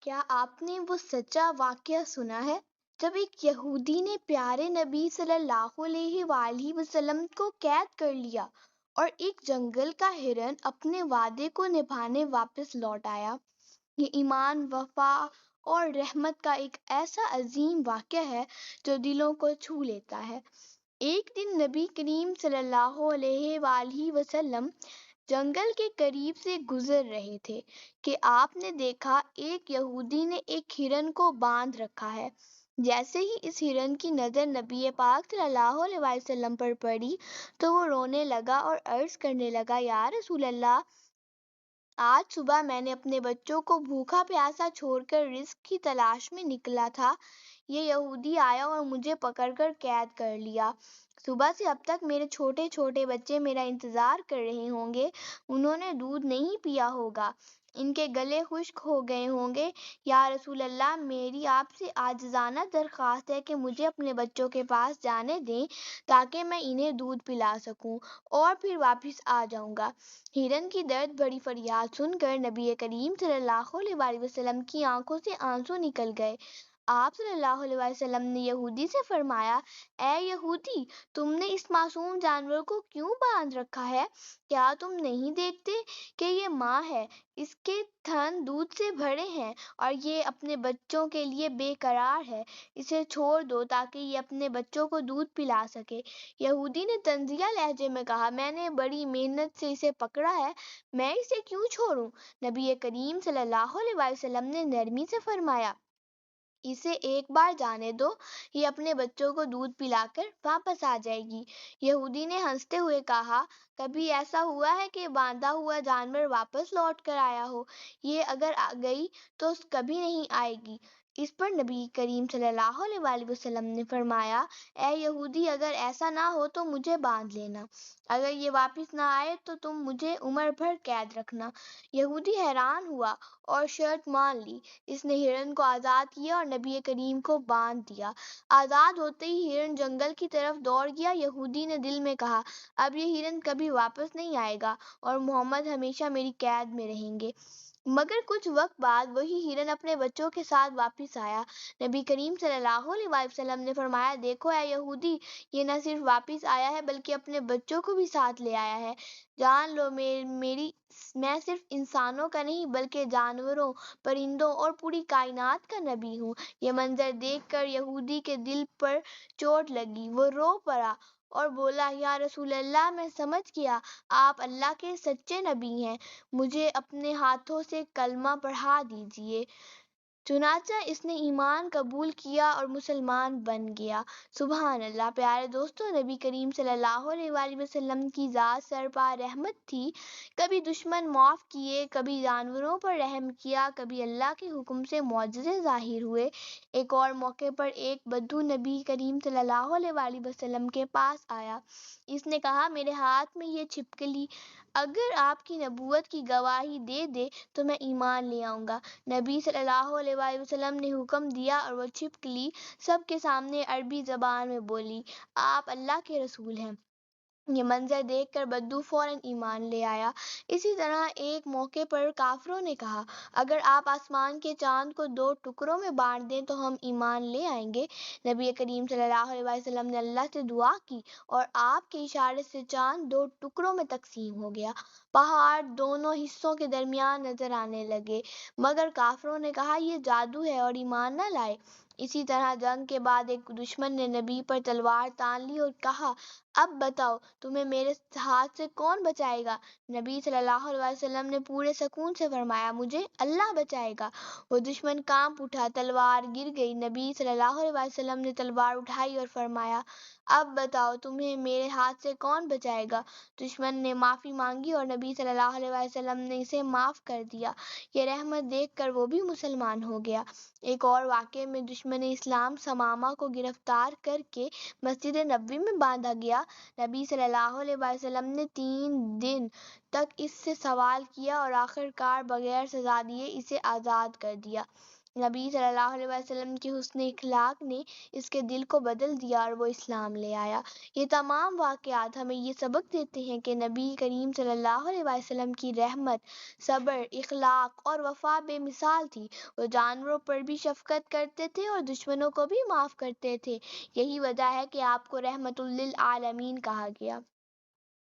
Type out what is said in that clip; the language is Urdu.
کیا آپ نے وہ سچا واقعہ سنا ہے جب ایک یہودی نے پیارے نبی صلی اللہ علیہ وآلہ وسلم کو قید کر لیا اور ایک جنگل کا ہرن اپنے وعدے کو نبھانے واپس لوٹ آیا؟ یہ ایمان، وفا اور رحمت کا ایک ایسا عظیم واقعہ ہے جو دلوں کو چھو لیتا ہے۔ ایک دن نبی کریم صلی اللہ علیہ وآلہ وسلم جنگل کے قریب سے گزر رہے تھے کہ آپ نے دیکھا ایک یہودی نے ایک ہرن کو باندھ رکھا ہے۔ جیسے ہی اس ہرن کی نظر نبی پاک صلی اللہ علیہ وسلم پر پڑی تو وہ رونے لگا اور عرض کرنے لگا، یا رسول اللہ، آج صبح میں نے اپنے بچوں کو بھوکا پیاسا چھوڑ کر رزق کی تلاش میں نکلا تھا۔ یہ یہودی آیا اور مجھے پکڑ کر قید کر لیا۔ صبح سے اب تک میرے چھوٹے چھوٹے بچے میرا انتظار کر رہے ہوں گے۔ انہوں نے دودھ نہیں پیا ہوگا، ان کے گلے خشک ہو گئے ہوں گے۔ یا رسول اللہ، میری آپ سے عاجزانہ درخواست ہے کہ مجھے اپنے بچوں کے پاس جانے دیں تاکہ میں انہیں دودھ پلا سکوں اور پھر واپس آ جاؤں گا۔ ہرن کی درد بھری فریاد سن کر نبی کریم صلی اللہ علیہ وآلہ وسلم کی آنکھوں سے آنسو نکل گئے۔ آپ صلی اللہ علیہ وسلم نے یہودی سے فرمایا، اے یہودی، تم نے اس معصوم جانور کو کیوں باندھ رکھا ہے؟ کیا تم نہیں دیکھتے کہ یہ ماں ہے، اس کے تھن دودھ سے بھرے ہیں اور یہ اپنے بچوں کے لیے بے قرار ہے؟ اسے چھوڑ دو تاکہ یہ اپنے بچوں کو دودھ پلا سکے۔ یہودی نے طنزیہ لہجے میں کہا، میں نے بڑی محنت سے اسے پکڑا ہے، میں اسے کیوں چھوڑوں؟ نبی کریم صلی اللہ علیہ وسلم نے نرمی سے فرمایا، اسے ایک بار جانے دو، یہ اپنے بچوں کو دودھ پلا کر واپس آ جائے گی۔ یہودی نے ہنستے ہوئے کہا، کبھی ایسا ہوا ہے کہ باندھا ہوا جانور واپس لوٹ کر آیا ہو؟ یہ اگر آ گئی تو کبھی نہیں آئے گی۔ اس پر نبی کریم صلی اللہ علیہ وآلہ وسلم نے فرمایا، اے یہودی، اگر ایسا نہ ہو تو مجھے باندھ لینا، اگر یہ واپس نہ آئے تو تم مجھے عمر بھر قید رکھنا۔ یہودی حیران ہوا اور شرط مان لی۔ اس نے ہرن کو آزاد کیا اور نبی کریم کو باندھ دیا۔ آزاد ہوتے ہی ہرن جنگل کی طرف دوڑ گیا۔ یہودی نے دل میں کہا، اب یہ ہرن کبھی واپس نہیں آئے گا اور محمد ہمیشہ میری قید میں رہیں گے۔ مگر کچھ وقت بعد وہی ہرن اپنے بچوں کے ساتھ واپس آیا۔ نبی کریم صلی اللہ علیہ وسلم نے فرمایا، دیکھو اے یہودی، یہ نہ صرف واپس آیا ہے بلکہ اپنے بچوں کو بھی ساتھ لے آیا ہے۔ جان لو میں صرف انسانوں کا نہیں بلکہ جانوروں، پرندوں اور پوری کائنات کا نبی ہوں۔ یہ منظر دیکھ کر یہودی کے دل پر چوٹ لگی، وہ رو پڑا اور بولا، یا رسول اللہ، میں سمجھ گیا آپ اللہ کے سچے نبی ہیں، مجھے اپنے ہاتھوں سے کلمہ پڑھا دیجیے۔ چنانچہ اس نے ایمان قبول کیا اور مسلمان بن گیا۔ سبحان اللہ۔ پیارے دوستو، نبی کریم صلی اللہ علیہ وآلہ وسلم کی ذات سرپا رحمت تھی۔ کبھی دشمن معاف کیے، کبھی جانوروں پر رحم کیا، کبھی اللہ کے حکم سے معجزے ظاہر ہوئے۔ ایک اور موقع پر ایک بدو نبی کریم صلی اللہ علیہ وآلہ وسلم کے پاس آیا۔ اس نے کہا، میرے ہاتھ میں یہ چھپکلی اگر آپ کی نبوت کی گواہی دے دے تو میں ایمان لے آؤں گا۔ نبی صلی اللہ علیہ وآلہ وسلم نے حکم دیا اور وہ چھپکلی سب کے سامنے عربی زبان میں بولی، آپ اللہ کے رسول ہیں۔ یہ منظر دیکھ کر بدو فوراً ایمان لے آیا۔ اسی طرح ایک موقع پر کافروں نے کہا، اگر آپ آسمان کے چاند کو 2 ٹکڑوں میں بانٹ دیں تو ہم ایمان لے آئیں گے۔ نبی کریم صلی اللہ علیہ وسلم نے اللہ سے دعا کی اور آپ کے اشارے سے چاند 2 ٹکڑوں میں تقسیم ہو گیا۔ پہاڑ دونوں حصوں کے درمیان نظر آنے لگے، مگر کافروں نے کہا، یہ جادو ہے اور ایمان نہ لائے۔ اسی طرح جنگ کے بعد ایک دشمن نے نبی پر تلوار تان لی اور کہا، اب بتاؤ تمہیں میرے ہاتھ سے کون بچائے گا؟ نبی صلی اللہ علیہ وسلم نے پورے سکون سے فرمایا، مجھے اللہ بچائے گا۔ وہ دشمن کانپ اٹھا، تلوار گر گئی۔ نبی صلی اللہ علیہ وسلم نے تلوار اٹھائی اور فرمایا، اب بتاؤ تمہیں میرے ہاتھ سے کون بچائے گا؟ دشمن نے معافی مانگی اور نبی صلی اللہ علیہ وسلم نے اسے معاف کر دیا۔ یہ رحمت دیکھ کر وہ بھی مسلمان ہو گیا۔ ایک اور واقعے میں دشمن اسلام ثمامہ کو گرفتار کر کے مسجد نبوی میں باندھا گیا۔ نبی صلی اللہ علیہ وسلم نے 3 دن تک اس سے سوال کیا اور آخر کار بغیر سزا دیے اسے آزاد کر دیا۔ نبی صلی اللہ علیہ وسلم کی حسن اخلاق نے اس کے دل کو بدل دیا اور وہ اسلام لے آیا۔ یہ تمام واقعات ہمیں یہ سبق دیتے ہیں کہ نبی کریم صلی اللہ علیہ وسلم کی رحمت، صبر، اخلاق اور وفا بے مثال تھی۔ وہ جانوروں پر بھی شفقت کرتے تھے اور دشمنوں کو بھی معاف کرتے تھے۔ یہی وجہ ہے کہ آپ کو رحمت للعالمین کہا گیا۔